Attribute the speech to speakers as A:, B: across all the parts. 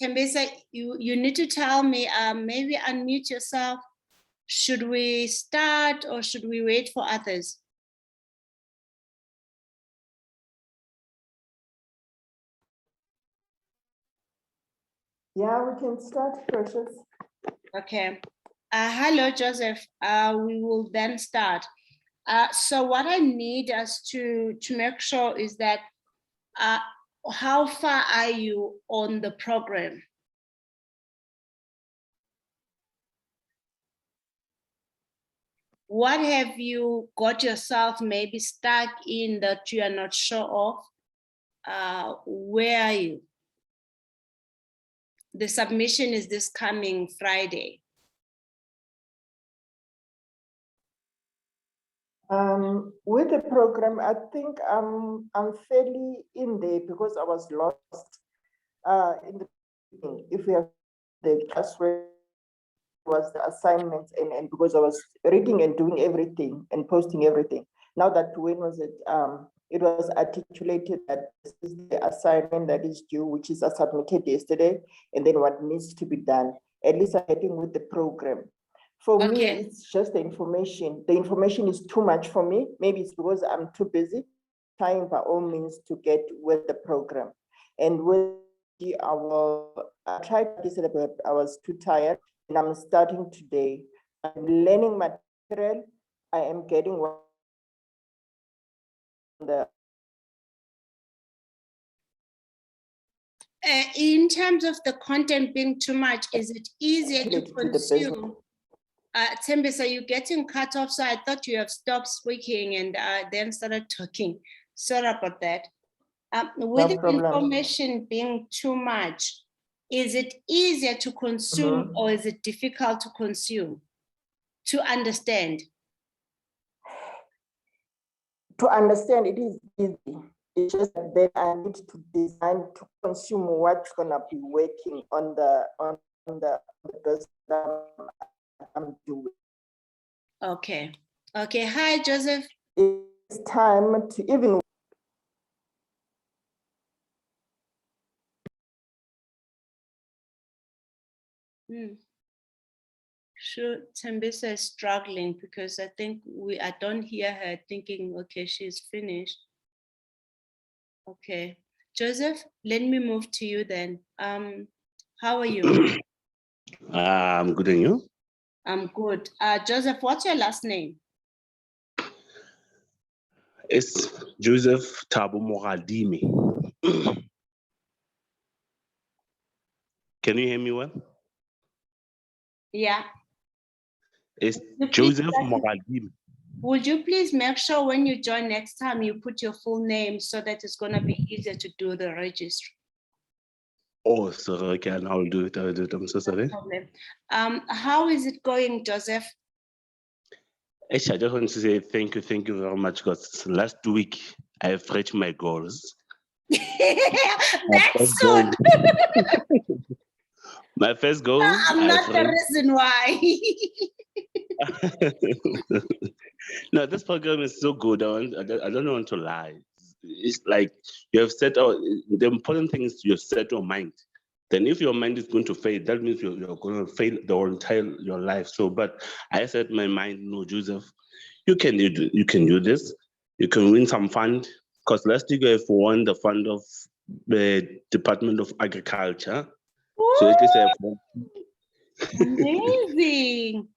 A: Thembisa, you need to tell me, maybe unmute yourself. Should we start or should we wait for others?
B: Yeah, we can start, Precious.
A: Okay. Hello, Joseph. We will then start. So what I need us to make sure is that how far are you on the program? What have you got yourself maybe stuck in that you are not sure of? Where are you? The submission is this coming Friday.
B: With the program, I think I'm fairly in there because I was lost in the beginning. If we have the class where was the assignments and because I was reading and doing everything and posting everything. Now that when was it? It was articulated that this is the assignment that is due, which is submitted yesterday, and then what needs to be done. At least I'm getting with the program. For me, it's just the information. The information is too much for me. Maybe it's because I'm too busy trying by all means to get with the program. And with I tried this, but I was too tired. And I'm starting today. I'm learning material. I am getting what
A: in terms of the content being too much, is it easier to consume? Thembisa, you're getting cut off, so I thought you have stopped speaking and then started talking. Sorry about that. With the information being too much, is it easier to consume or is it difficult to consume, to understand?
B: To understand, it is easy. It's just that I need to design to consume what's gonna be working on the business that I'm doing.
A: Okay. Okay. Hi, Joseph.
B: It's time to even.
A: Sure, Thembisa is struggling because I think I don't hear her thinking, okay, she's finished. Okay, Joseph, let me move to you then. How are you?
C: I'm good, and you?
A: I'm good. Joseph, what's your last name?
C: It's Joseph Thabo Moradimi. Can you hear me well?
A: Yeah.
C: It's Joseph Moradimi.
A: Would you please make sure when you join next time you put your full name so that it's going to be easier to do the registry?
C: Oh, sorry, okay, I'll do it. I'm so sorry.
A: No problem. How is it going, Joseph?
C: Actually, I just want to say thank you very much, because last week I've reached my goals.
A: That's good.
C: My first goal.
A: I'm not the reason why.
C: No, this program is so good. I don't want to lie. It's like you have set out, the important thing is you have set your mind. Then if your mind is going to fail, that means you're going to fail the whole entire your life. So, but I set my mind, no, Joseph, you can do this. You can win some fund. Because last year you have won the fund of the Department of Agriculture.
A: Ooh,
C: so it is
A: amazing.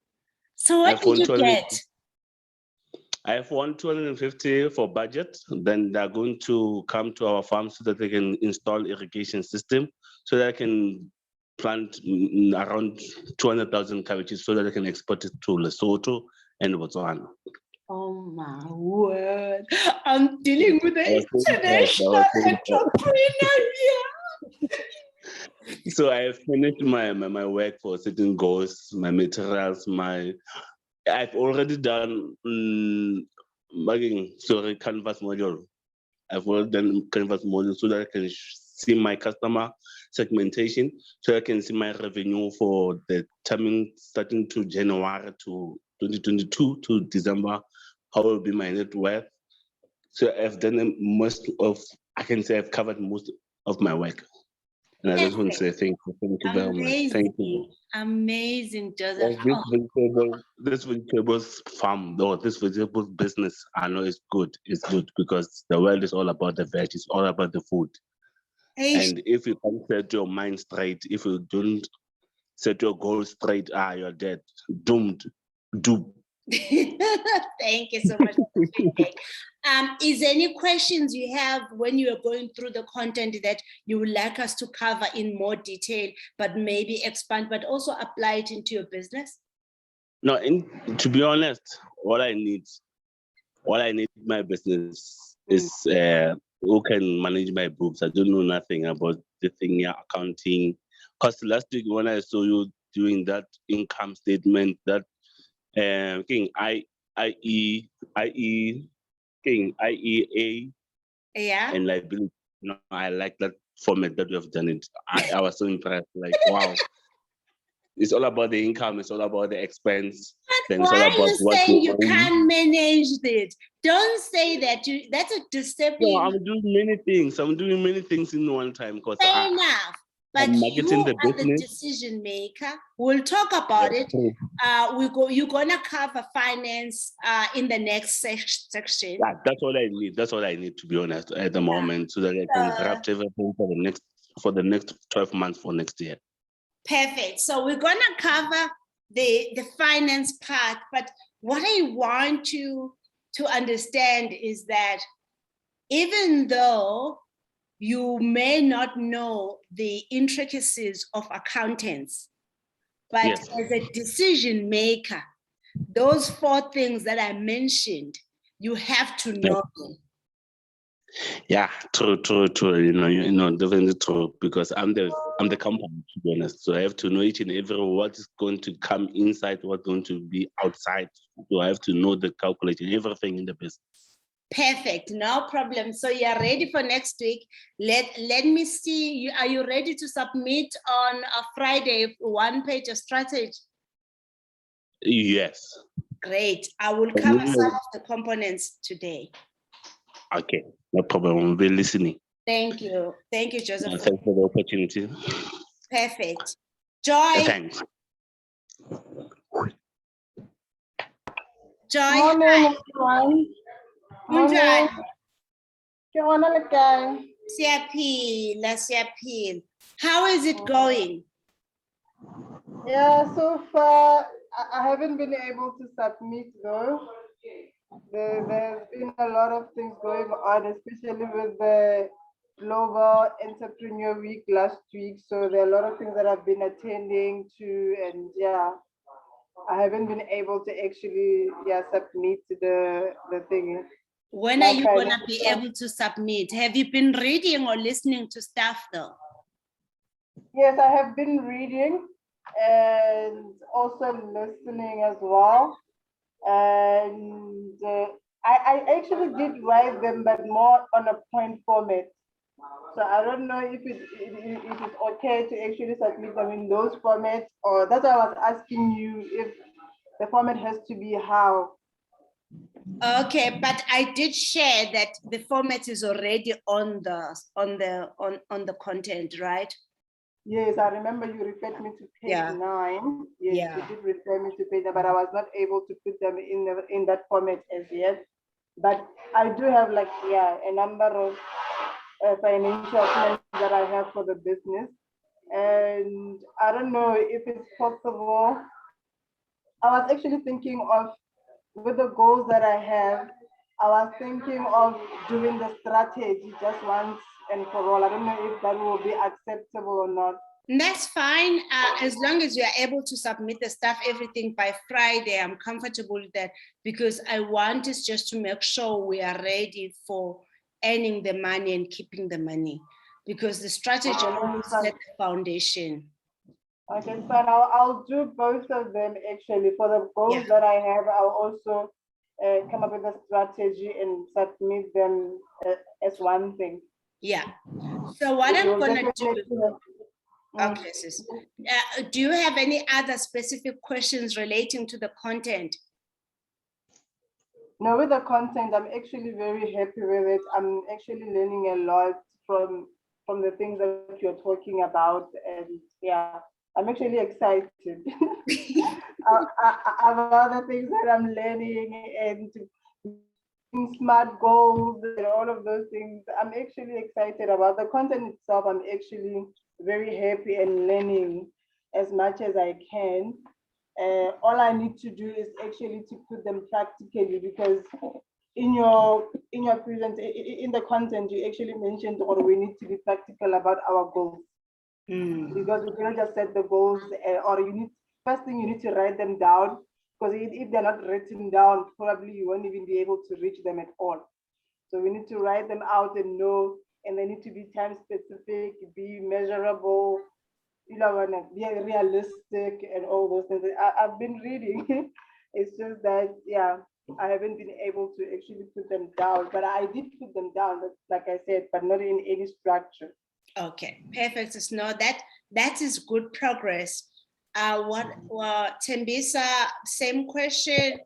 A: So what did you get?
C: I have won 250 for budget. Then they're going to come to our farm so that they can install irrigation system, so that I can plant around 200,000 cabbages so that I can export it to Lesotho and Botswana.
A: Oh my word. I'm dealing with an international entrepreneur here.
C: So I have finished my work for setting goals, my materials, I've already done Canvas module. I've already done Canvas module so that I can see my customer segmentation, so I can see my revenue for the timing starting to January to 2022 to December, how will be my net worth. So I've done I can say I've covered most of my work. And I just want to say thank you very much. Thank you.
A: Amazing, Joseph.
C: This vegetables farm, or this vegetables business, I know is good. It's good because the world is all about the veg. It's all about the food. And if you can't set your mind straight, if you don't set your goals straight, you're dead, doomed.
A: Thank you so much for the feedback. Is there any questions you have when you are going through the content that you would like us to cover in more detail, but maybe expand, but also apply it into your business?
C: No, to be honest, what I need in my business is who can manage my books. I don't know nothing about the thing, accounting. Because last week when I saw you doing that income statement, that IEA, and liability. I like that format that we have done it. I was so impressed. Like, wow. It's all about the income. It's all about the expense. Then it's all
A: Why
C: about
A: are you
C: what
A: saying you
C: own.
A: can't manage it? Don't say that. That's a deception.
C: No, I'm doing many things. I'm doing many things in one time because
A: Fair enough. But
C: I'm
A: you
C: marketing the
A: are the
C: business.
A: decision maker. We'll talk about it. You're gonna cover finance in the next section.
C: Yeah, that's all I need. That's all I need, to be honest, at the moment, so that I can draft everything for the next 12 months for next year.
A: Perfect. So we're gonna cover the finance part, but what I want you to understand is that even though you may not know the intricacies of accountants, but
C: Yes.
A: as a decision maker, those 4 things that I mentioned, you have to know them.
C: Yeah, true. You know, definitely true. Because I'm the company, to be honest. So I have to know each and every what is going to come inside, what's going to be outside. So I have to know the calculation, everything in the business.
A: Perfect, no problem. So you are ready for next week. Let me see. Are you ready to submit on a Friday 1 page of strategy?
C: Yes.
A: Great. I will cover some of the components today.
C: Okay, no problem. We'll be listening.
A: Thank you. Thank you, Joseph.
C: Thanks for the opportunity.
A: Perfect. Joy.
C: Thanks.
A: Joy.
B: Morning, everyone.
A: Morning.
B: Morning.
A: Siyaphila. How is it going?
B: Yeah, so far I haven't been able to submit though. There's been a lot of things going on, especially with the Global Entrepreneur Week last week. So there are a lot of things that I've been attending to, and yeah, I haven't been able to actually submit the thing.
A: When are you going to be able to submit? Have you been reading or listening to stuff though?
B: Yes, I have been reading and also listening as well. And I actually did write them, but more on a point format. So I don't know if it's okay to actually submit them in those formats, or that's why I was asking you if the format has to be how.
A: Okay, but I did share that the format is already on the content, right?
B: Yes, I remember you referred me to page 9. Yes, you did refer me to page 9, but I was not able to put them in that format as yet. But I do have a number of financial plans that I have for the business. And I don't know if it's possible. I was actually thinking of, with the goals that I have, I was thinking of doing the strategy just once and for all. I don't know if that will be acceptable or not.
A: That's fine. As long as you are able to submit the stuff, everything by Friday, I'm comfortable with that, because I want us just to make sure we are ready for earning the money and keeping the money, because the strategy will set the foundation.
B: Okay, so I'll do both of them actually. For the goals that I have, I'll also come up with a strategy and submit them as one thing.
A: Yeah. So what I'm gonna do. Okay, sis. Do you have any other specific questions relating to the content?
B: No, with the content, I'm actually very happy with it. I'm actually learning a lot from
D: from the things that you're talking about. And yeah, I'm actually excited about the things that I'm learning and smart goals and all of those things. I'm actually excited about the content itself. I'm actually very happy and learning as much as I can. All I need to do is actually to put them practically, because in your in the content you actually mentioned, or we need to be practical about our goals, because we cannot just set the goals, or you need, first thing you need to write them down, because if they're not written down, probably you won't even be able to reach them at all. So we need to write them out and know, and they need to be time specific, be measurable, be realistic, and all those things. I've been reading. It's just that, yeah, I haven't been able to actually put them down, but I did put them down, like I said, but not in any structure.
A: Okay, perfect. It's no, that is good progress. Tembisa, same question.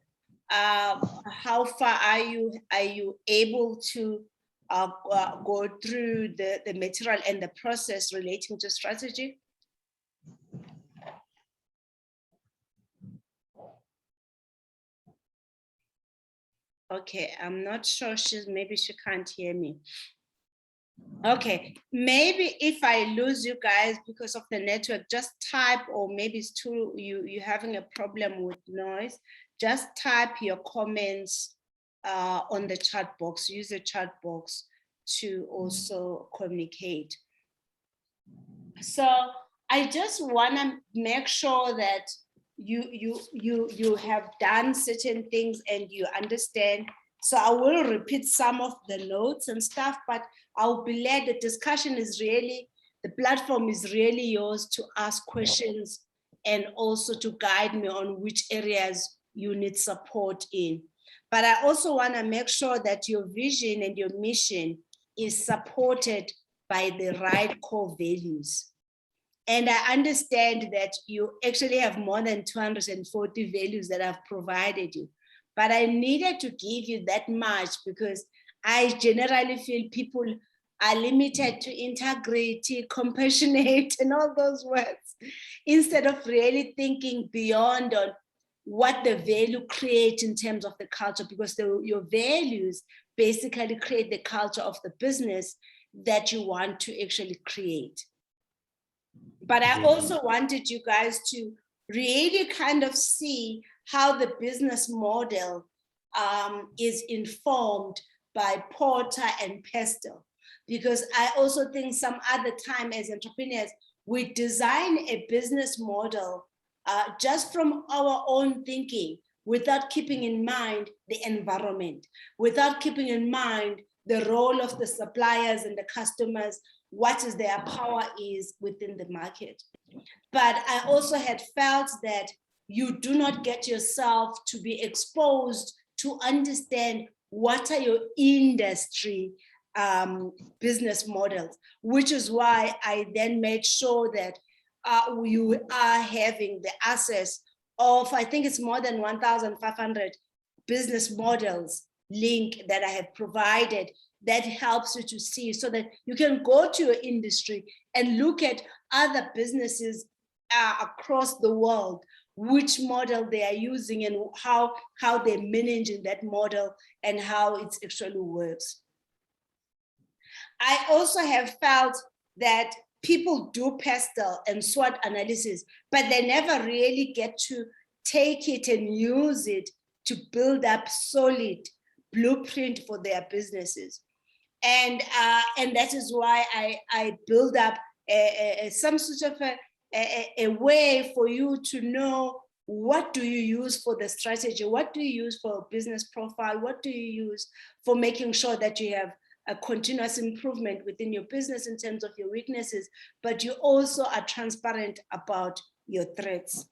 A: How far are you able to go through the material and the process relating to strategy? Okay, I'm not sure, maybe she can't hear me. Okay, maybe if I lose you guys because of the network, just type, or maybe it's too, you having a problem with noise, just type your comments on the chat box. Use the chat box to also communicate. So I just want to make sure that you have done certain things and you understand. So I will repeat some of the notes and stuff, but I'll be glad. The discussion is really, the platform is really yours to ask questions and also to guide me on which areas you need support in. But I also want to make sure that your vision and your mission is supported by the right core values. And I understand that you actually have more than 240 values that I've provided you. But I needed to give you that much because I generally feel people are limited to integrity, compassionate, and all those words, instead of really thinking beyond on what the value creates in terms of the culture, because your values basically create the culture of the business that you want to actually create. But I also wanted you guys to really kind of see how the business model is informed by Porter and Pestel, because I also think some other time as entrepreneurs, we design a business model just from our own thinking, without keeping in mind the environment, without keeping in mind the role of the suppliers and the customers, what is their power is within the market. But I also had felt that you do not get yourself to be exposed to understand what are your industry business models, which is why I then made sure that you are having the access of, I think it's more than 1,500 business models link that I have provided that helps you to see, so that you can go to your industry and look at other businesses across the world, which model they are using and how they're managing that model and how it actually works. I also have felt that people do Pestel and SWOT analysis, but they never really get to take it and use it to build up solid blueprint for their businesses. And that is why I build up some sort of a way for you to know, what do you use for the strategy? What do you use for a business profile? What do you use for making sure that you have a continuous improvement within your business in terms of your weaknesses, but you also are transparent about your threats?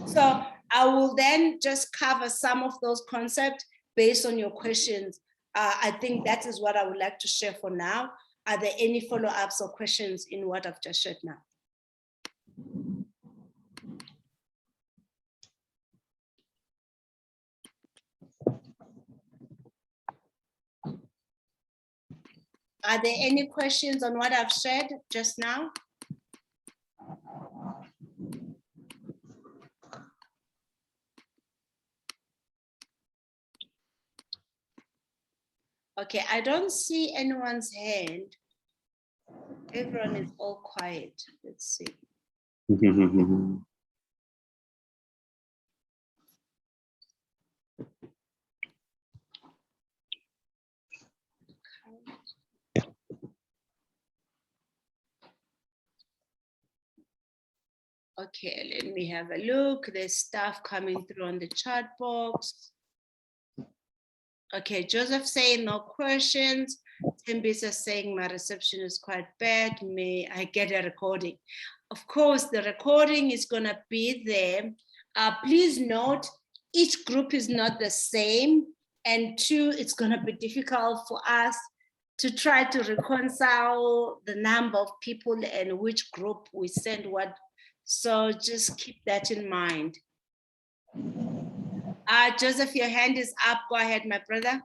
A: So I will then just cover some of those concepts based on your questions. I think that is what I would like to share for now. Are there any follow-ups or questions in what I've just shared now? Are there any questions on what I've shared just now? Okay, I don't see anyone's hand. Everyone is all quiet. Let's see. Okay, let me have a look. There's stuff coming through on the chat box. Okay, Joseph saying no questions. Timbisa saying my reception is quite bad. May I get a recording? Of course, the recording is gonna be there. Please note, each group is not the same. And two, it's gonna be difficult for us to try to reconcile the number of people and which group we send what. So just keep that in mind. Joseph, your hand is up. Go ahead, my brother.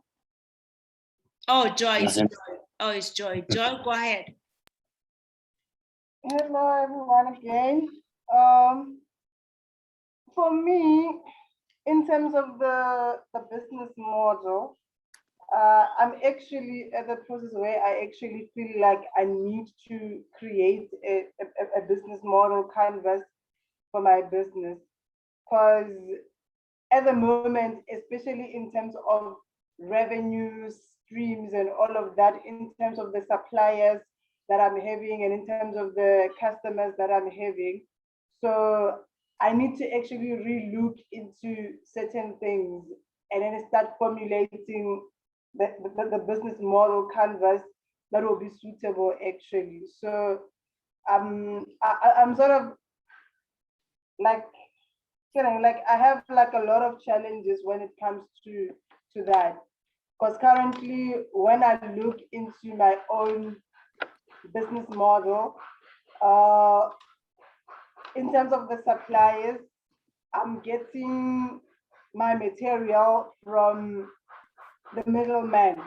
A: Oh, Joy. Oh, it's Joy. Joy, go ahead.
D: Hello, everyone again. For me, in terms of the business model, I'm actually at the process where I actually feel like I need to create a business model canvas for my business. Because at the moment, especially in terms of revenue streams and all of that, in terms of the suppliers that I'm having and in terms of the customers that I'm having. So I need to actually re-look into certain things and then start formulating the business model canvas that will be suitable actually. So I'm sort of like, I have like a lot of challenges when it comes to that. Because currently, when I look into my own business model, in terms of the suppliers, I'm getting my material from the middleman.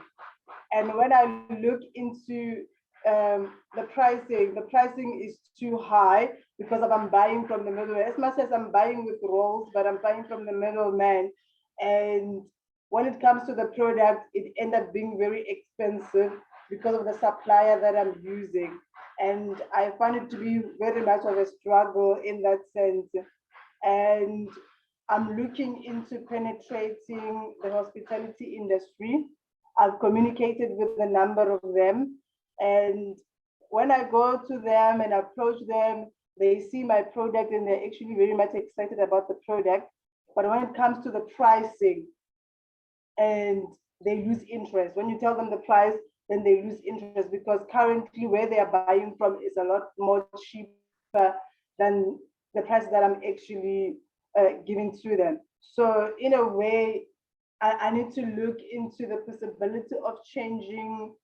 D: And when I look into the pricing is too high because I'm buying from the middleman. As much as I'm buying with rolls, but I'm buying from the middleman. And when it comes to the product, it ends up being very expensive because of the supplier that I'm using. And I find it to be very much of a struggle in that sense. And I'm looking into penetrating the hospitality industry. I've communicated with a number of them. And when I go to them and approach them, they see my product and they're actually very much excited about the product. But when it comes to the pricing, and they lose interest. When you tell them the price, then they lose interest because currently where they are buying from is a lot more cheaper than the price that I'm actually giving to them. So in a way, I need to look into the possibility of changing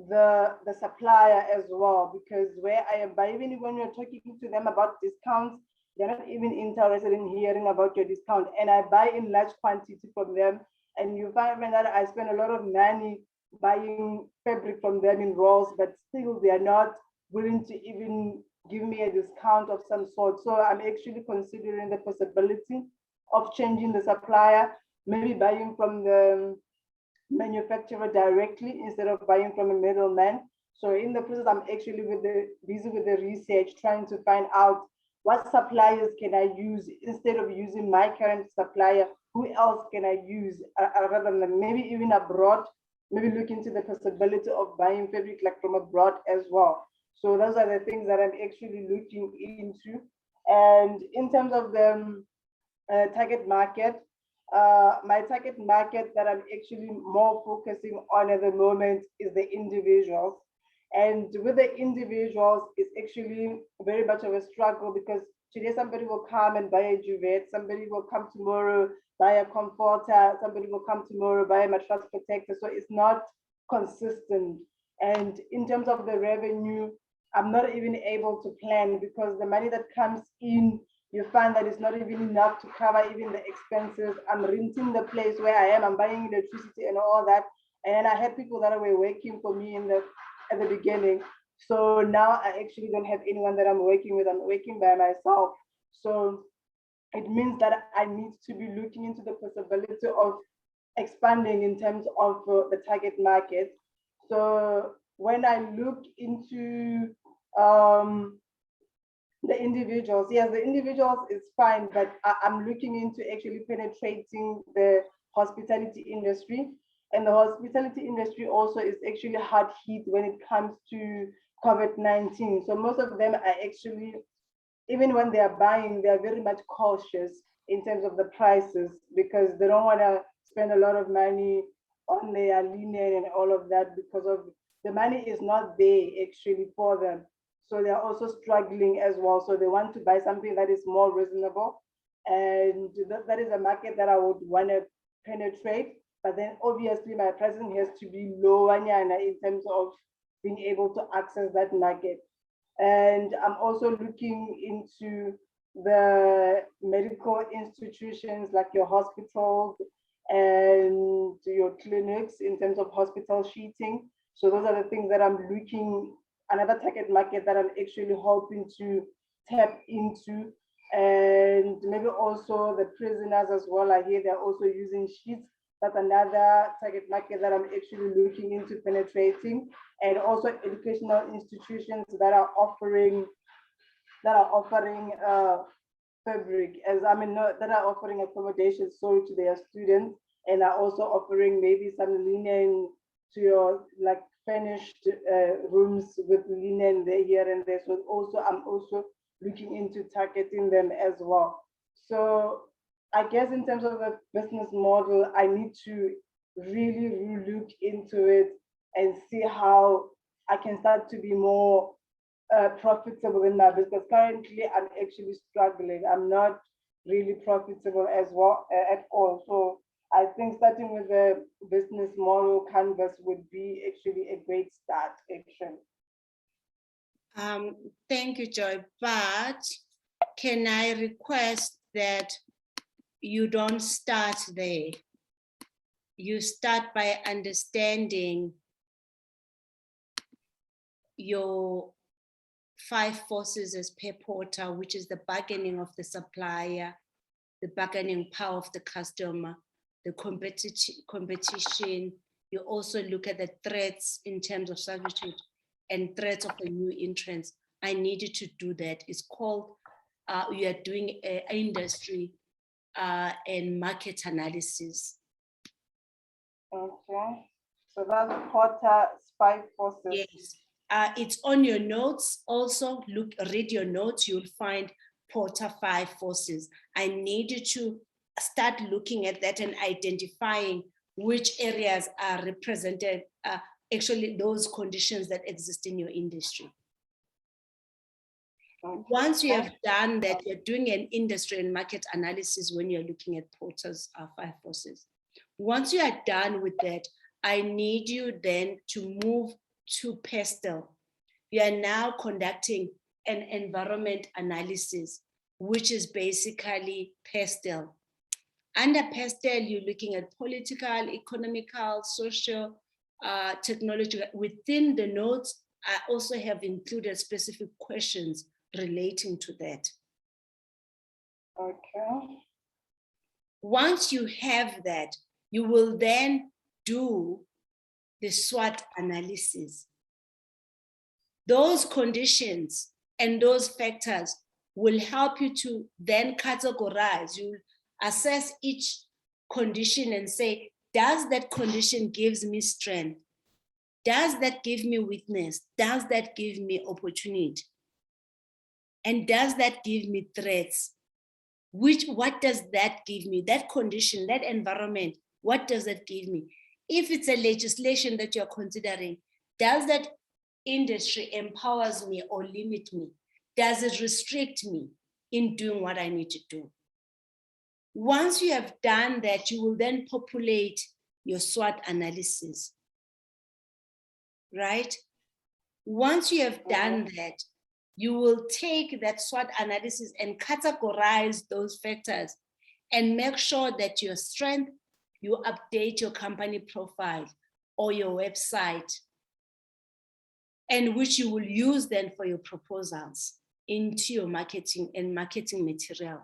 D: the supplier as well, because where I am buying, even when you're talking to them about discounts, they're not even interested in hearing about your discount. And I buy in large quantity from them. And you find that I spend a lot of money buying fabric from them in rolls, but still they are not willing to even give me a discount of some sort. So I'm actually considering the possibility of changing the supplier, maybe buying from the manufacturer directly instead of buying from a middleman. So in the process, I'm actually busy with the research, trying to find out what suppliers can I use instead of using my current supplier. Who else can I use rather than maybe even abroad? Maybe look into the possibility of buying fabric like from abroad as well. So those are the things that I'm actually looking into. And in terms of the target market, my target market that I'm actually more focusing on at the moment is the individuals. And with the individuals, it's actually very much of a struggle because today somebody will come and buy a duvet, somebody will come tomorrow, buy a comforter, somebody will come tomorrow, buy a mattress protector. So it's not consistent. And in terms of the revenue, I'm not even able to plan because the money that comes in, you find that it's not even enough to cover even the expenses. I'm renting the place where I am, I'm buying electricity and all that. And I had people that were working for me in the at the beginning. So now I actually don't have anyone that I'm working with. I'm working by myself. So it means that I need to be looking into the possibility of expanding in terms of the target market. So when I look into the individuals, yes, the individuals is fine, but I'm looking into actually penetrating the hospitality industry. And the hospitality industry also is actually hard hit when it comes to COVID-19. So most of them are actually, even when they are buying, they are very much cautious in terms of the prices because they don't want to spend a lot of money on their linen and all of that because of the money is not there actually for them. So they're also struggling as well. So they want to buy something that is more reasonable. And that is a market that I would want to penetrate. But then obviously my pricing has to be lower in terms of being able to access that market. And I'm also looking into the medical institutions like your hospitals and your clinics in terms of hospital sheeting. So those are the things that I'm looking, another target market that I'm actually hoping to tap into. And maybe also the prisoners as well. I hear they're also using sheets. That's another target market that I'm actually looking into penetrating. And also educational institutions that are offering fabric, that are offering accommodation sold to their students, and are also offering maybe some linen to your like furnished rooms with linen there, here and there. So also I'm also looking into targeting them as well. So I guess in terms of the business model, I need to really look into it and see how I can start to be more profitable in my business. Currently, I'm actually struggling. I'm not really profitable as well at all. So I think starting with the business model canvas would be actually a great start, actually.
A: Thank you, Joy. But can I request that you don't start there? You start by understanding your 5 forces as per porter, which is the bargaining of the supplier, the bargaining power of the customer, the competition. You also look at the threats in terms of servitude and threats of the new entrants. I need you to do that. It's called, you are doing industry and market analysis.
D: Okay, so that's Porter 5 forces.
A: Yes, it's on your notes. Also, read your notes. You'll find Porter 5 forces. I need you to start looking at that and identifying which areas are represented, actually those conditions that exist in your industry.
D: Okay.
A: Once you have done that, you're doing an industry and market analysis when you're looking at Porter's 5 forces. Once you are done with that, I need you then to move to PESTEL. You are now conducting an environment analysis, which is basically PESTEL. Under PESTEL, you're looking at political, economical, social, technological. Within the notes, I also have included specific questions relating to that.
D: Okay.
A: Once you have that, you will then do the SWOT analysis. Those conditions and those factors will help you to then categorize. You assess each condition and say, does that condition gives me strength? Does that give me weakness? Does that give me opportunity? And does that give me threats? What does that give me? That condition, that environment, what does that give me? If it's a legislation that you're considering, does that industry empowers me or limit me? Does it restrict me in doing what I need to do? Once you have done that, you will then populate your SWOT analysis, right? Once you have done that, you will take that SWOT analysis and categorize those factors and make sure that your strength, you update your company profile or your website and which you will use then for your proposals into your marketing and marketing material.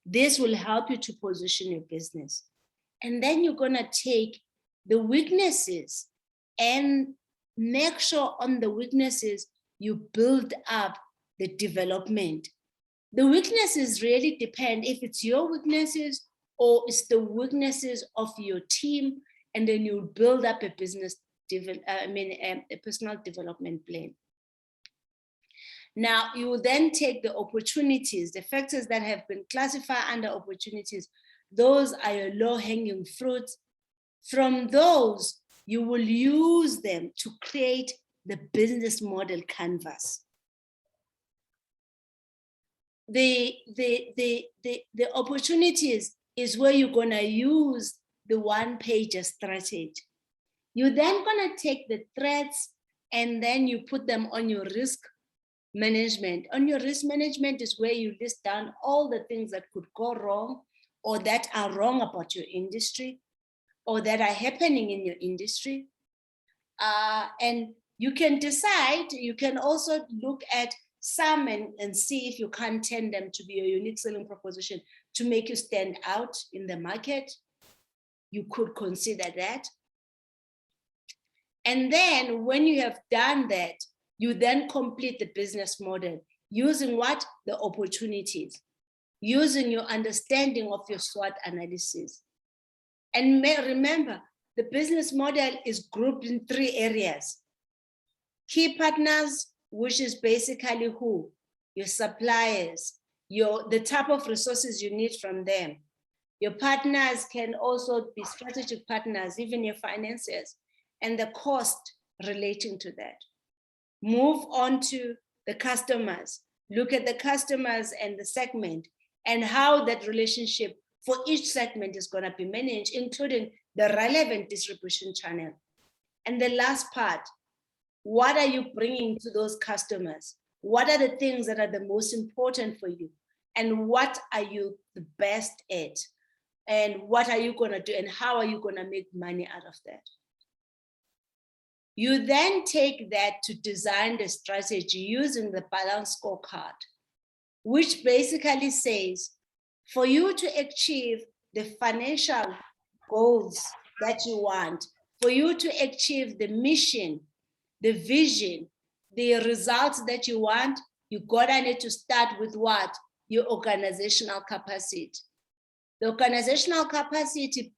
A: This will help you to position your business. And then you're gonna take the weaknesses and make sure on the weaknesses you build up the development. The weaknesses really depend if it's your weaknesses or it's the weaknesses of your team, and then you build up a business, a personal development plan. Now, you will then take the opportunities, the factors that have been classified under opportunities. Those are your low-hanging fruits. From those, you will use them to create the business model canvas. The opportunities is where you're gonna use the one-page strategy. You're then gonna take the threats and then you put them on your risk management. On your risk management is where you list down all the things that could go wrong or that are wrong about your industry or that are happening in your industry. And you can decide, you can also look at some and see if you can turn them to be a unique selling proposition to make you stand out in the market. You could consider that. And then when you have done that, you then complete the business model using what? The opportunities, using your understanding of your SWOT analysis. And remember, the business model is grouped in 3 areas. Key partners, which is basically who? Your suppliers, the type of resources you need from them. Your partners can also be strategic partners, even your financiers, and the cost relating to that. Move on to the customers. Look at the customers and the segment and how that relationship for each segment is going to be managed, including the relevant distribution channel. And the last part, what are you bringing to those customers? What are the things that are the most important for you? And what are you the best at? And what are you going to do? And how are you going to make money out of that? You then take that to design the strategy using the balance scorecard, which basically says, for you to achieve the financial goals that you want, for you to achieve the mission, the vision, the results that you want, you gotta need to start with what? Your organizational capacity. The organizational capacity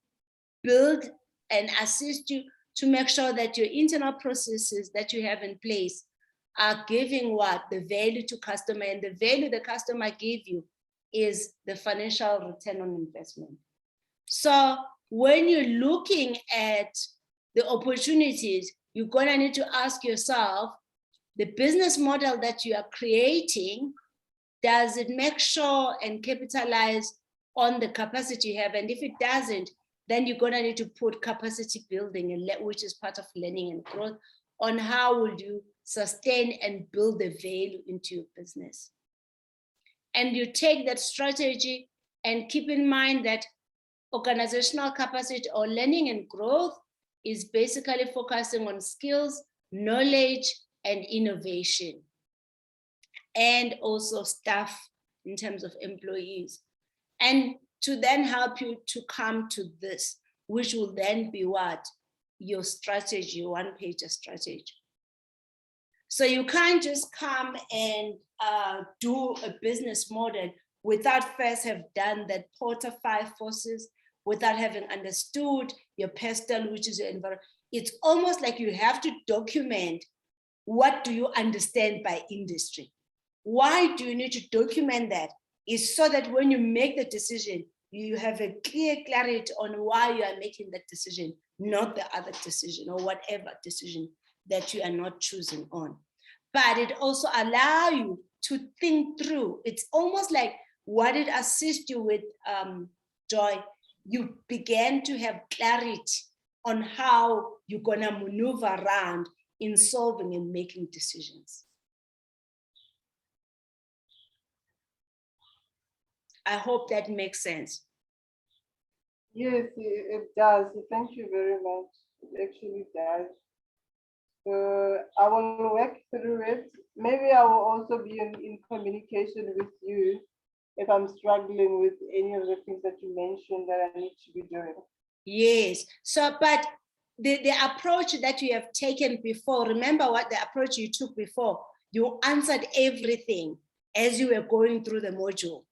A: build and assist you to make sure that your internal processes that you have in place are giving what? The value to customer, and the value the customer give you is the financial return on investment. So when you're looking at the opportunities, you're gonna need to ask yourself, the business model that you are creating, does it make sure and capitalize on the capacity you have? And if it doesn't, then you're gonna need to put capacity building, which is part of learning and growth, on how will you sustain and build the value into your business. And you take that strategy and keep in mind that organizational capacity or learning and growth is basically focusing on skills, knowledge, and innovation, and also staff in terms of employees. And to then help you to come to this, which will then be what? Your strategy, your one-page strategy. So you can't just come and do a business model without first have done that Porter 5 forces, without having understood your PESTEL, which is your environment. It's almost like you have to document what do you understand by industry. Why do you need to document that? It's so that when you make the decision, you have a clear clarity on why you are making that decision, not the other decision or whatever decision that you are not choosing on. But it also allows you to think through. It's almost like what it assists you with, Joy. You began to have clarity on how you're gonna maneuver around in solving and making decisions. I hope that makes sense.
D: Yes, it does. Thank you very much. It actually does. So I will work through it. Maybe I will also be in communication with you if I'm struggling with any of the things that you mentioned that I need to be doing.
A: Yes. So, but the approach that you have taken before, remember what the approach you took before? You answered everything as you were going through the module.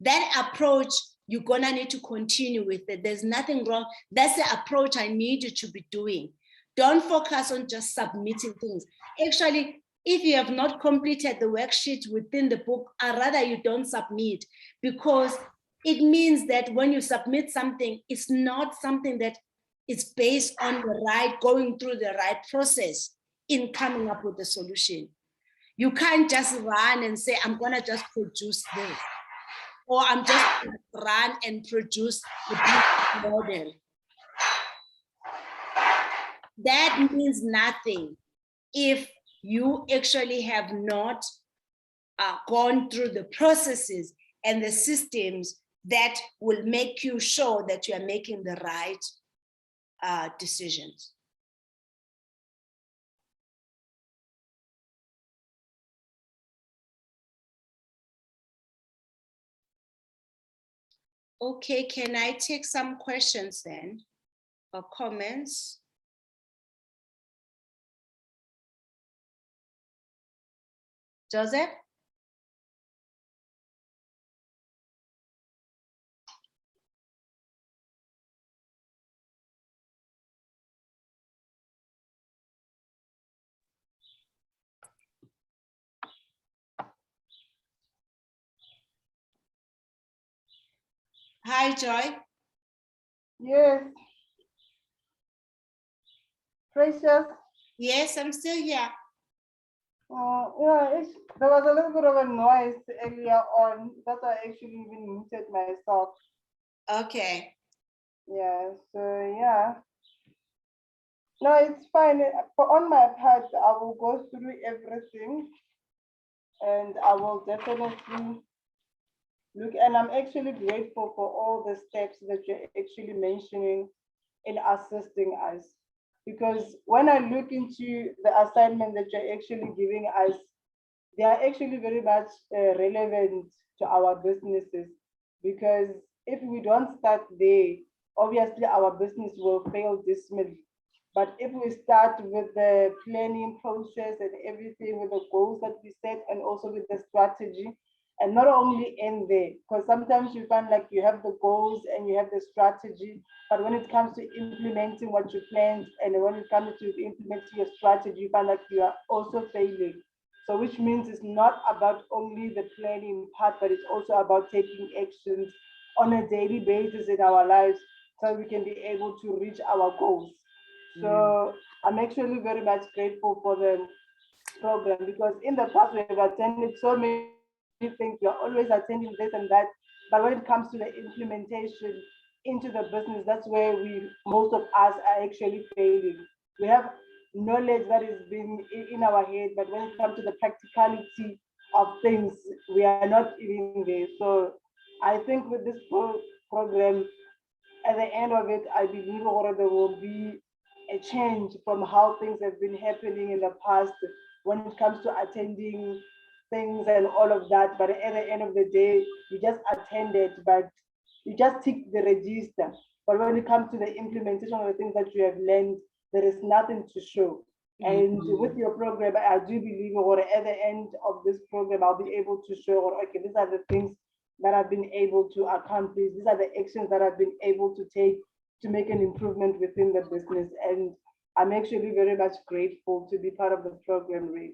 A: That approach, you're gonna need to continue with it. There's nothing wrong. That's the approach I need you to be doing. Don't focus on just submitting things. Actually, if you have not completed the worksheet within the book, I'd rather you don't submit, because it means that when you submit something, it's not something that is based on the right, going through the right process in coming up with the solution. You can't just run and say, I'm gonna just produce this, or I'm just gonna run and produce the business model. That means nothing if you actually have not gone through the processes and the systems that will make you sure that you are making the right decisions. Okay, can I take some questions then, or comments? Joseph? Hi, Joy.
D: Yes. Precious.
A: Yes, I'm still here.
D: Yeah, there was a little bit of a noise earlier on. That's why I actually even muted myself.
A: Okay.
D: Yeah, so yeah. No, it's fine. On my part, I will go through everything and I will definitely look, and I'm actually grateful for all the steps that you're actually mentioning in assisting us. Because when I look into the assignment that you're actually giving us, they are actually very much relevant to our businesses. Because if we don't start there, obviously our business will fail dismally. But if we start with the planning process and everything, with the goals that we set, and also with the strategy, and not only end there, because sometimes you find like you have the goals and you have the strategy, but when it comes to implementing what you planned, and when it comes to implementing your strategy, you find like you are also failing. So which means it's not about only the planning part, but it's also about taking actions on a daily basis in our lives so we can be able to reach our goals. So I'm actually very much grateful for the program, because in the past we have attended so many things, we are always attending this and that, but when it comes to the implementation into the business, that's where most of us are actually failing. We have knowledge that is being in our head, but when it comes to the practicality of things, we are not even there. So I think with this program, at the end of it, I believe there will be a change from how things have been happening in the past when it comes to attending things and all of that. But at the end of the day, you just attended, but you just tick the register. But when it comes to the implementation of the things that you have learned, there is nothing to show. And with your program, I do believe, or at the end of this program, I'll be able to show, okay, these are the things that I've been able to accomplish. These are the actions that I've been able to take to make an improvement within the business. And I'm actually very much grateful to be part of the program, Ray.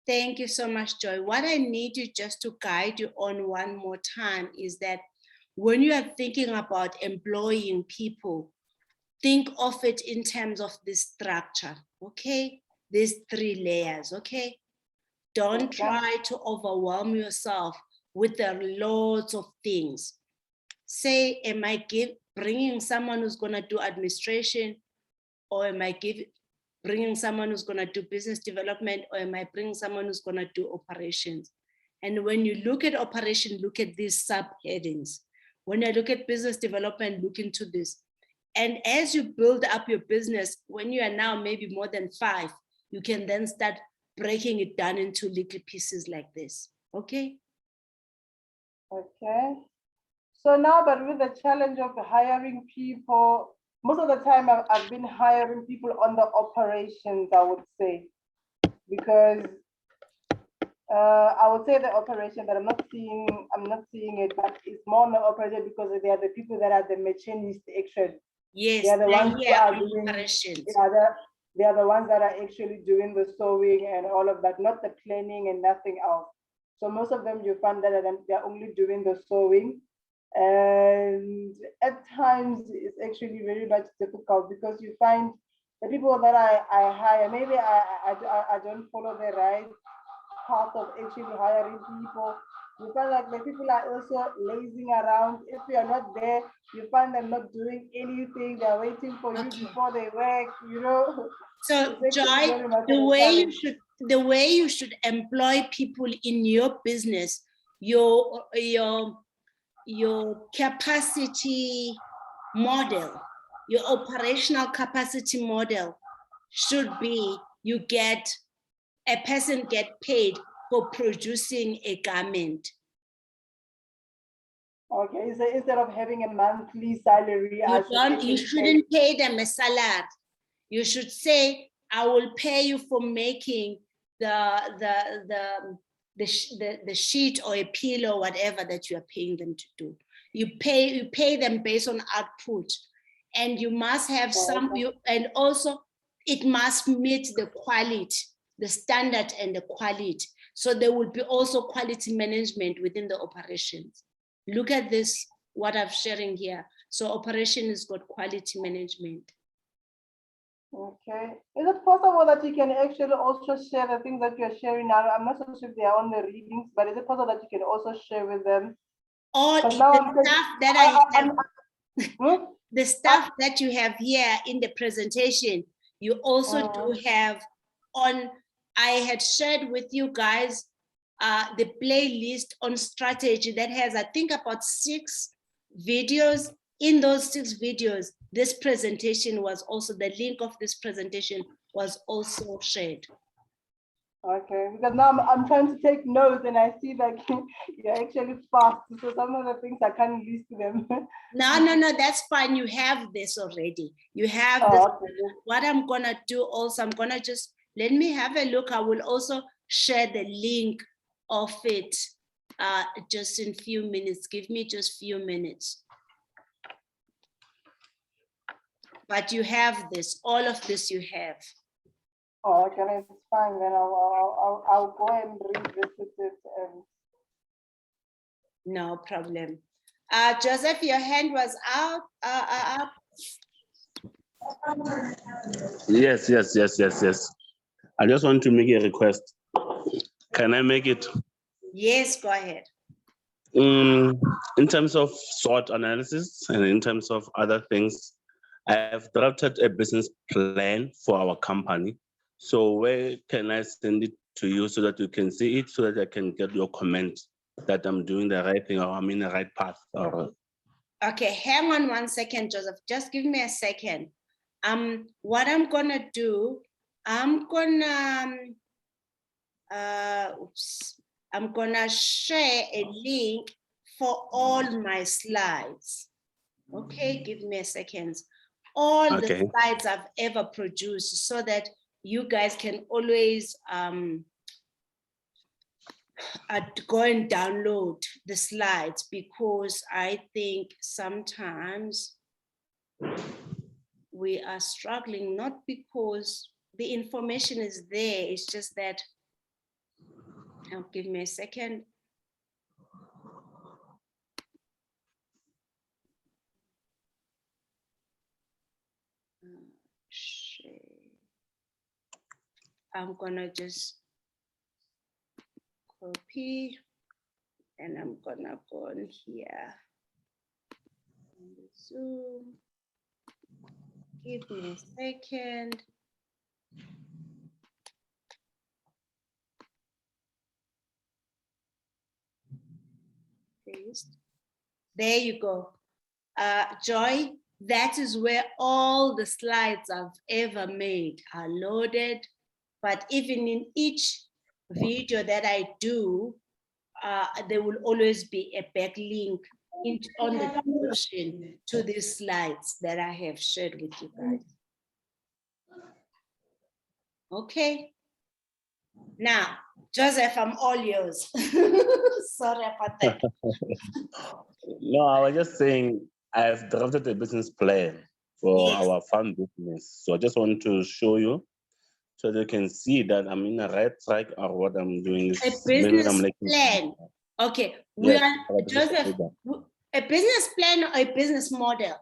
A: Thank you so much, Joy. What I need you just to guide you on one more time is that when you are thinking about employing people, think of it in terms of this structure, okay? These 3 layers, okay? Don't try to overwhelm yourself with the loads of things. Say, am I bringing someone who's gonna do administration, or am I bringing someone who's gonna do business development, or am I bringing someone who's gonna do operations? And when you look at operation, look at these subheadings. When I look at business development, look into this. And as you build up your business, when you are now maybe more than 5, you can then start breaking it down into little pieces like this. Okay.
D: Okay. So now, but with the challenge of hiring people, most of the time I've been hiring people on the operations, I would say, because I would say the operation, but I'm not seeing it, but it's more on the operation because they are the people that are the machinist extra.
A: Yes,
D: They are the ones who are
A: on
D: doing
A: operations.
D: they are the ones that are actually doing the sewing and all of that, not the planning and nothing else. So most of them, you find that they're only doing the sewing. And at times it's actually very much difficult because you find the people that I hire, maybe I don't follow the right path of actually hiring people. You find like the people are also lazing around. If you are not there, you find them not doing anything. They're waiting for you before they work, you know.
A: So
D: It's actually
A: Joy,
D: very much
A: the
D: of a
A: way
D: challenge.
A: you should employ people in your business, your capacity model, your operational capacity model should be a person get paid for producing a garment.
D: Okay, so instead of having a monthly salary,
A: You shouldn't pay them a salary. You should say, I will pay you for making the sheet or a pillow, whatever that you are paying them to do. You pay them based on output, and you must have and also it must meet the quality, the standard and the quality. So there will be also quality management within the operations. Look at this, what I'm sharing here. So operation has got quality management.
D: Okay. Is it possible that you can actually also share the things that you're sharing now? I'm not so sure if they are on the readings, but is it possible that you can also share with them?
A: All the stuff that I have, the stuff that you have here in the presentation, you also do have on, I had shared with you guys the playlist on strategy that has, I think, about 6 videos. In those 6 videos, this presentation was also, the link of this presentation was also shared.
D: Okay, because now I'm trying to take notes and I see that you're actually fast. So some of the things I can't list them.
A: No, that's fine. You have this already. You have this. Okay. What I'm gonna do also, I'm gonna just, let me have a look. I will also share the link of it just in few minutes. Give me just few minutes. But you have this, all of this you have.
D: Oh, okay, it's fine. Then I'll go and revisit it.
A: No problem. Joseph, your hand was out. Up.
C: Yes. I just want to make a request. Can I make it?
A: Yes, go ahead.
C: In terms of SWOT analysis and in terms of other things, I have drafted a business plan for our company. So where can I send it to you so that you can see it, so that I can get your comment that I'm doing the right thing or I'm in the right path? Or...
A: Okay, hang on 1 second, Joseph. Just give me a second. What I'm gonna do, I'm gonna share a link for all my slides. Okay, give me a second. All the slides I've ever produced, so that you guys can always go and download the slides, because I think sometimes we are struggling, not because the information is there, it's just that, give me a second. I'm gonna just copy and I'm gonna go in here. Zoom. Give me a second. Paste. There you go. Joy, that is where all the slides I've ever made are loaded. But even in each video that I do, there will always be a backlink on the description to these slides that I have shared with you guys. Okay. Now, Joseph, I'm all yours. Sorry about that.
C: No, I was just saying I've drafted a business plan for
A: Yes.
C: our farm business. So I just want to show you so they can see that I'm in the right track or what I'm doing is
A: A
C: maybe
A: business
C: I'm making.
A: plan. Okay. We
C: Yes,
A: are, Joseph, a business plan or a business model?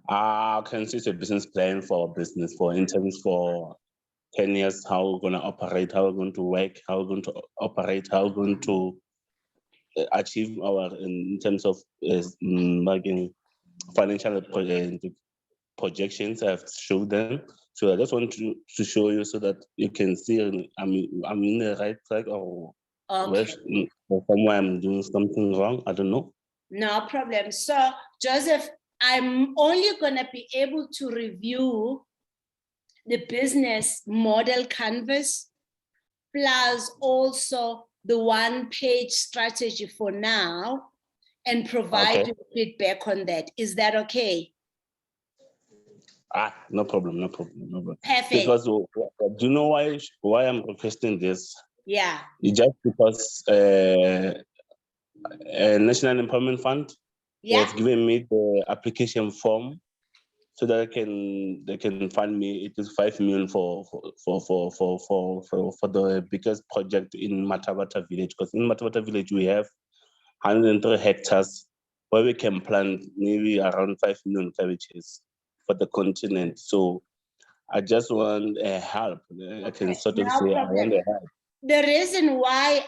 C: I can see it's a business plan for business for in terms for 10 years, how we're going to operate, how we're going to work, how we're going to operate, how we're going to achieve our, in terms of making financial projections. I've showed them. So I just want to show you so that you can see I'm in the right track or
A: Okay.
C: somewhere I'm doing something wrong. I don't know.
A: No problem. So, Joseph, I'm only going to be able to review the business model canvas, plus also the one-page strategy for now, and provide you feedback on that. Is that okay?
C: No problem, no problem, no problem.
A: Perfect.
C: Because do you know why I'm requesting this?
A: Yeah.
C: It's just because National Empowerment Fund has given me the application form so that they can fund me. It is 5 million for the biggest project in Matavata village. Because in Matavata village we have 103 hectares where we can plant maybe around 5 million cabbages for the continent. So I just want help. I can sort of say I want help.
A: The reason why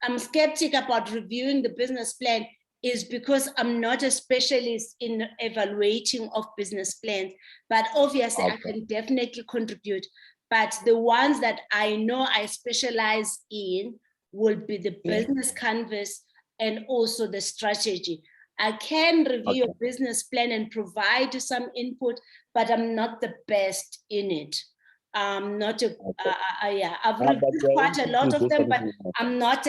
A: I'm skeptic about reviewing the business plan is because I'm not a specialist in evaluating of business plans, but obviously I can definitely contribute. But the ones that I know I specialize in will be the business canvas and also the strategy. I can review a business plan and provide some input, but I'm not the best in it. Not a, I've reviewed quite a lot of them, but I'm not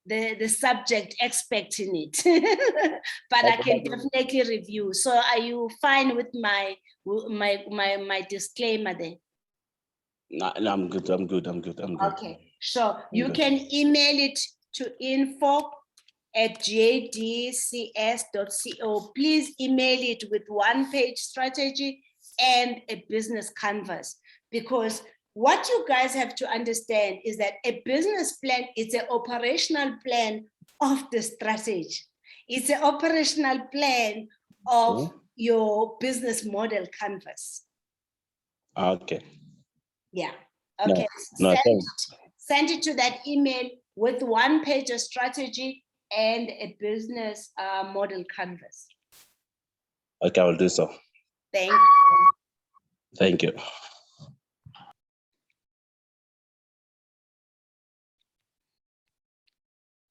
A: the subject expert in it. But I can definitely review. So are you fine with my disclaimer there?
C: No, I'm good.
A: Okay, sure. You can email it to info@jdcs.co. Please email it with one-page strategy and a business canvas, because what you guys have to understand is that a business plan is an operational plan of the strategy. It's an operational plan of your business model canvas.
C: Okay.
A: Yeah. Okay. Send it to that email with one page of strategy and a business model canvas.
C: Okay, I will do so.
A: Thank you.
C: Thank you.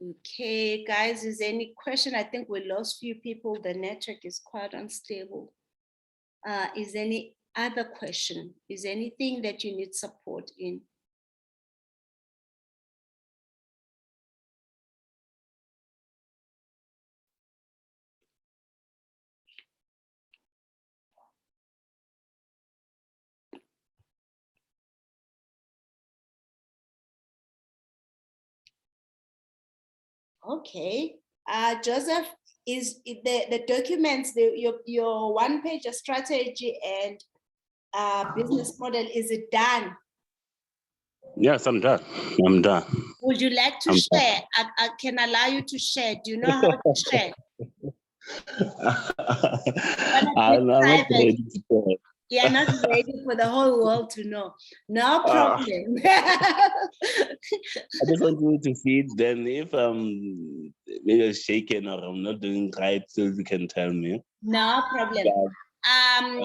A: Okay, guys, is there any question? I think we lost few people. The network is quite unstable. Is there any other question? Is there anything that you need support in? Okay, Joseph, is the documents, your one-page strategy and business model, is it done?
C: Yes, I'm done. I'm done.
A: Would you like to share? I can allow you to share. Do you know how to share?
C: I'm not ready to share.
A: You're not ready for the whole world to know. No problem.
C: I just want you to see it. Then if I'm maybe shaking or I'm not doing right, so you can tell me.
A: No problem.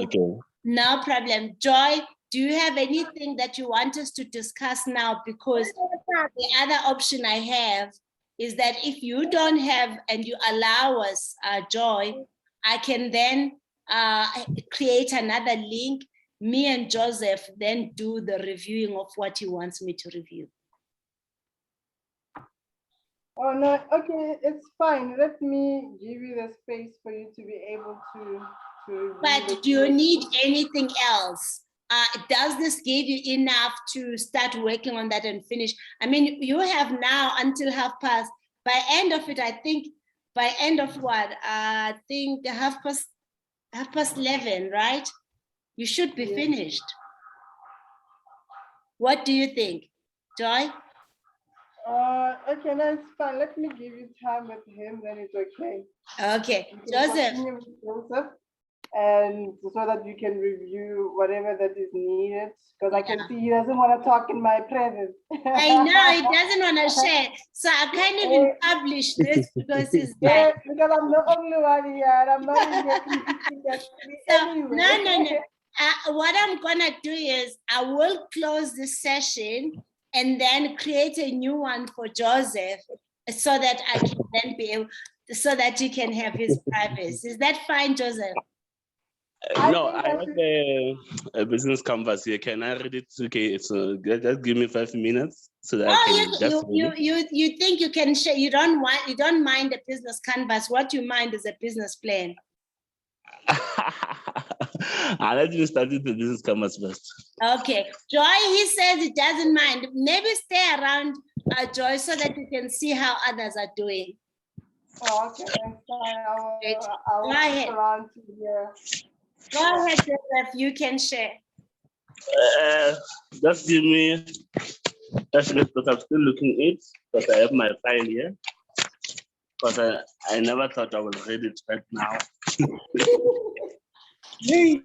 C: Okay.
A: No problem. Joy, do you have anything that you want us to discuss now? Because the other option I have is that if you don't have and you allow us, Joy, I can then create another link. Me and Joseph then do the reviewing of what he wants me to review.
D: Oh, no, okay, it's fine. Let me give you the space for you to be able to review
A: But
D: the
A: do you need
D: questions.
A: anything else? Does this give you enough to start working on that and finish? I mean, you have now until past. By end of it, I think, by end of what? I think 11:30, right? You should be
D: Yes.
A: finished. What do you think, Joy?
D: Okay, no, it's fine. Let me give you time with him, then it's okay.
A: Okay,
D: You can
A: Joseph.
D: continue with Joseph, and so that you can review whatever that is needed, because I can see he doesn't want to talk in my presence.
A: I know he doesn't want to share, so I can't even publish this because it's
D: Yeah,
A: like,
D: because I'm the only one here, and I'm not in your
A: so,
D: anyway.
A: no. What I'm gonna do is I will close this session and then create a new one for Joseph so that I can then be able, so that you can have his privacy. Is that fine, Joseph?
C: No,
D: think
C: I
D: I
C: have a business canvas here. Can I read it? Okay, so just give me 5 minutes so that I
A: Oh,
C: can just read it.
A: you think you can share? You don't mind the business canvas. What you mind is a business plan.
C: I'll let you start with the business canvas first.
A: Okay, Joy, he says he doesn't mind. Maybe stay around, Joy, so that you can see how others are doing.
D: Oh, okay, that's fine. I will
A: Go ahead.
D: stick around to here.
A: Go ahead, Joseph, you can share.
C: Just give me a minute because I'm still looking it because I have my file here. Because I never thought I would read it right now. Yay.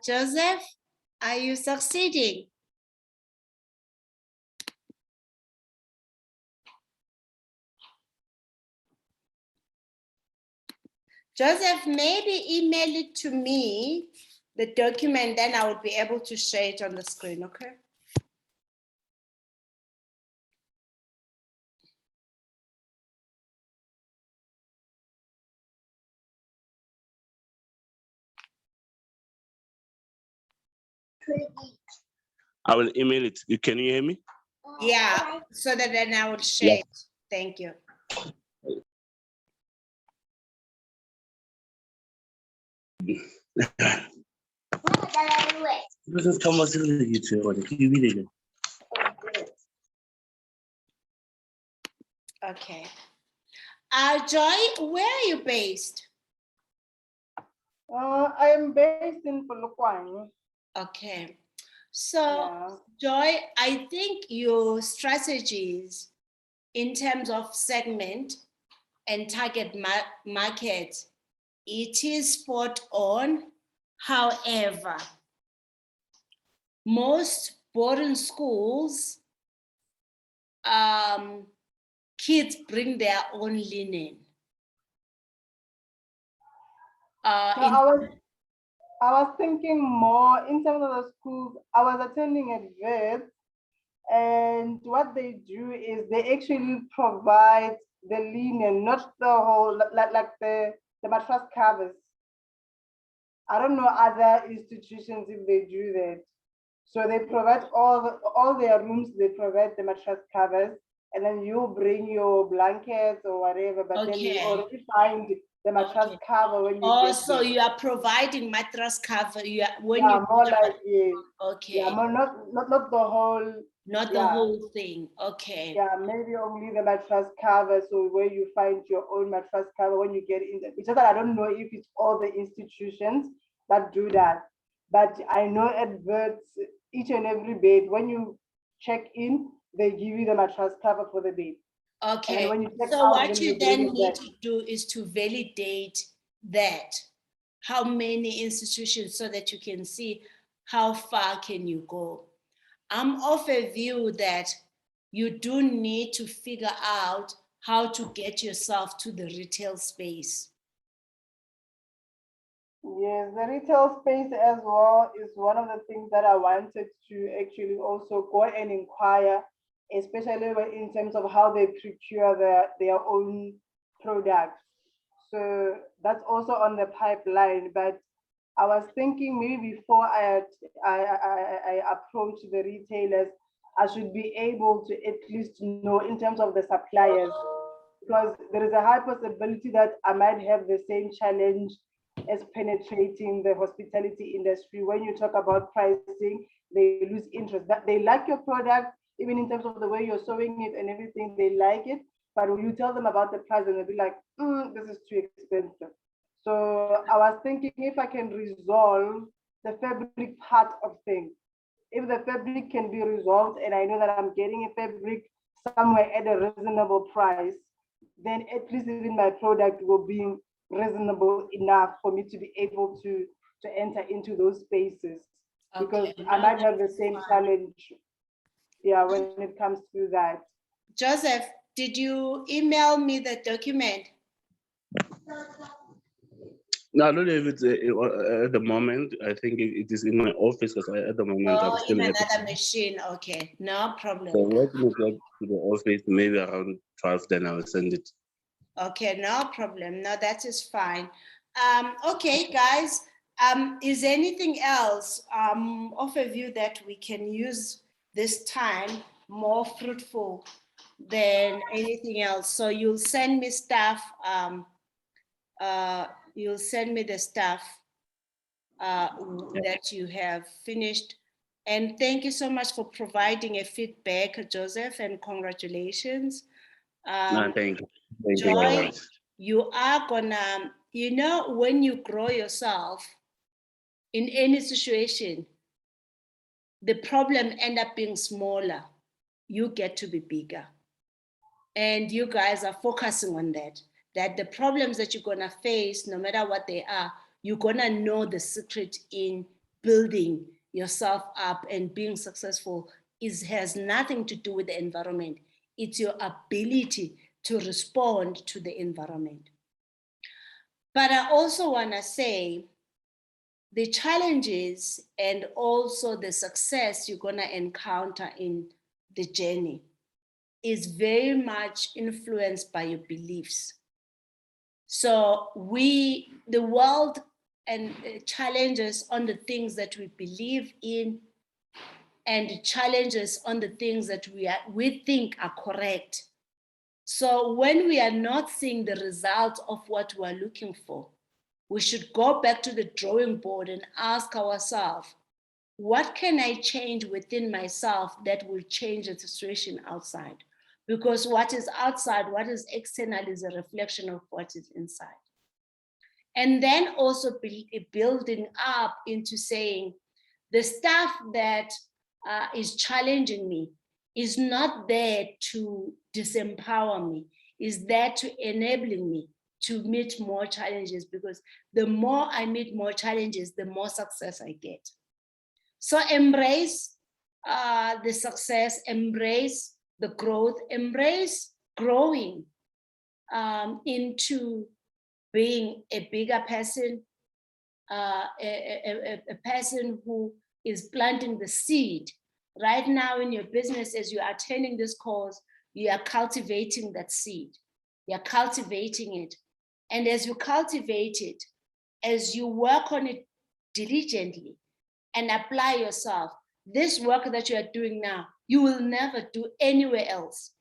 A: Joseph, are you succeeding? Joseph, maybe email it to me, the document, then I would be able to share it on the screen, okay?
C: I will email it. Can you hear me?
A: Yeah, so that then I would share it. Thank you.
C: Business canvas is really good.
A: Okay. Joy, where are you based?
D: I am based in Polokwane.
A: Okay. So,
D: Yeah.
A: Joy, I think your strategies in terms of segment and target market, it is spot on. However, most boarding schools, kids bring their own linen.
D: So I was thinking more in terms of the schools. I was attending at VET, And what they do is they actually provide the linen, not the whole, like the mattress covers. I don't know other institutions if they do that. So they provide all their rooms, they provide the mattress covers, and then you bring your blankets or whatever, but then you
A: Okay.
D: already find the mattress
A: Okay.
D: cover when you
A: Oh,
D: get
A: so
D: there.
A: you are providing mattress cover. You are, when
D: Yeah,
A: you
D: more
A: do
D: like,
A: the-
D: yeah,
A: okay,
D: yeah, more not the whole,
A: not the
D: yeah.
A: whole thing. Okay.
D: Yeah, maybe only the mattress cover. So where you find your own mattress cover when you get in there. It's just that I don't know if it's all the institutions that do that. But I know at Verts, each and every bed, when you check in, they give you the mattress cover for the bed. And
A: Okay.
D: then when you check
A: So
D: out,
A: what
D: then
A: you
D: you bring
A: then
D: it
A: need
D: back.
A: to do is to validate that. How many institutions, so that you can see how far can you go. I'm of a view that you do need to figure out how to get yourself to the retail space.
D: Yes, the retail space as well is one of the things that I wanted to actually also go and inquire, especially in terms of how they procure their own products. So that's also on the pipeline. But I was thinking maybe before I approach the retailers, I should be able to at least know in terms of the suppliers, because there is a high possibility that I might have the same challenge as penetrating the hospitality industry. When you talk about pricing, they lose interest. That they like your product, even in terms of the way you're sewing it and everything, they like it. But when you tell them about the price, and they'll be like, this is too expensive. So I was thinking if I can resolve the fabric part of things. If the fabric can be resolved and I know that I'm getting a fabric somewhere at a reasonable price, then at least even my product will be reasonable enough for me to be able to enter into those spaces. Because
A: Okay,
D: I
A: no,
D: might have the
A: that's
D: same
A: fine.
D: challenge, yeah, when it comes to that.
A: Joseph, did you email me the document?
C: No, I don't know if it's at the moment. I think it is in my office because at the moment I'm
A: Oh,
C: still
A: in
C: at
A: another machine. Okay, no
C: So
A: problem.
C: let me get to the office maybe around 12, then I'll send it.
A: Okay, no problem. No, that is fine. Okay, guys, is there anything else of a view that we can use this time more fruitful than anything else? So you'll send me stuff, you'll send me the stuff that you have finished. And thank you so much for providing a feedback, Joseph, and congratulations.
C: No, thank you. Thank you very
A: Joy,
C: much.
A: you are gonna, you know, when you grow yourself in any situation, the problem end up being smaller. You get to be bigger. And you guys are focusing on that the problems that you're gonna face, no matter what they are, you're gonna know the secret in building yourself up and being successful has nothing to do with the environment. It's your ability to respond to the environment. But I also wanna say the challenges and also the success you're gonna encounter in the journey is very much influenced by your beliefs. So the world and challenges on the things that we believe in and challenges on the things that we think are correct. So when we are not seeing the result of what we're looking for, we should go back to the drawing board and ask ourselves, what can I change within myself that will change the situation outside? Because what is outside, what is external is a reflection of what is inside. And then also building up into saying, the stuff that is challenging me is not there to disempower me, is there to enabling me to meet more challenges, because the more I meet more challenges, the more success I get. So embrace the success, embrace the growth, embrace growing into being a bigger person, a person who is planting the seed Right now in your business, as you are attending this course, you are cultivating that seed. You're cultivating it. And as you cultivate it, as you work on it diligently and apply yourself, this work that you are doing now, you will never do anywhere else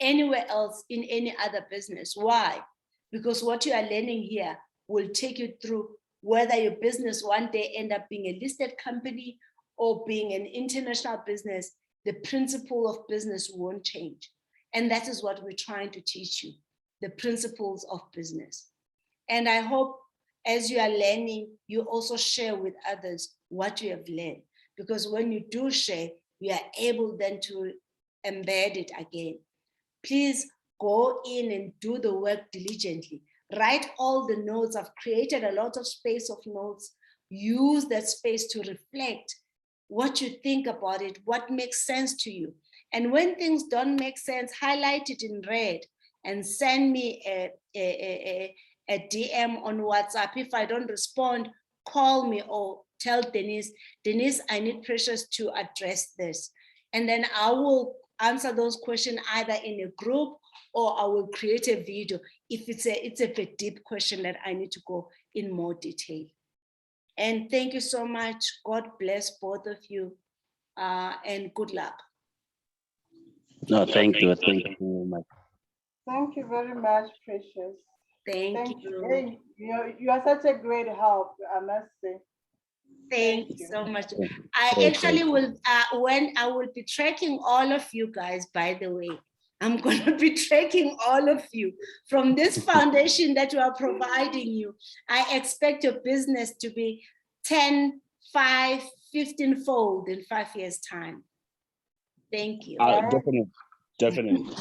A: in any other business. Why? Because what you are learning here will take you through whether your business one day end up being a listed company or being an international business. The principle of business won't change. And that is what we're trying to teach you, the principles of business. And I hope as you are learning, you also share with others what you have learned. Because when you do share, you are able then to embed it again. Please go in and do the work diligently. Write all the notes. I've created a lot of space of notes. Use that space to reflect what you think about it, what makes sense to you. And when things don't make sense, highlight it in red and send me a DM on WhatsApp. If I don't respond, call me or tell Denise, I need Precious to address this. And then I will answer those questions either in a group or I will create a video if it's a deep question that I need to go in more detail. And thank you so much. God bless both of you and good luck.
C: No, thank you. Thank you very much.
D: Thank you very much, Precious.
A: Thank you.
D: Hey, you are such a great help, I must say.
A: Thank you so much.
C: Okay.
A: I actually will, when I will be tracking all of you guys, by the way, I'm going to be tracking all of you from this foundation that we are providing you. I expect your business to be 10, 5, 15-fold in 5 years' time. Thank you.
C: Definitely.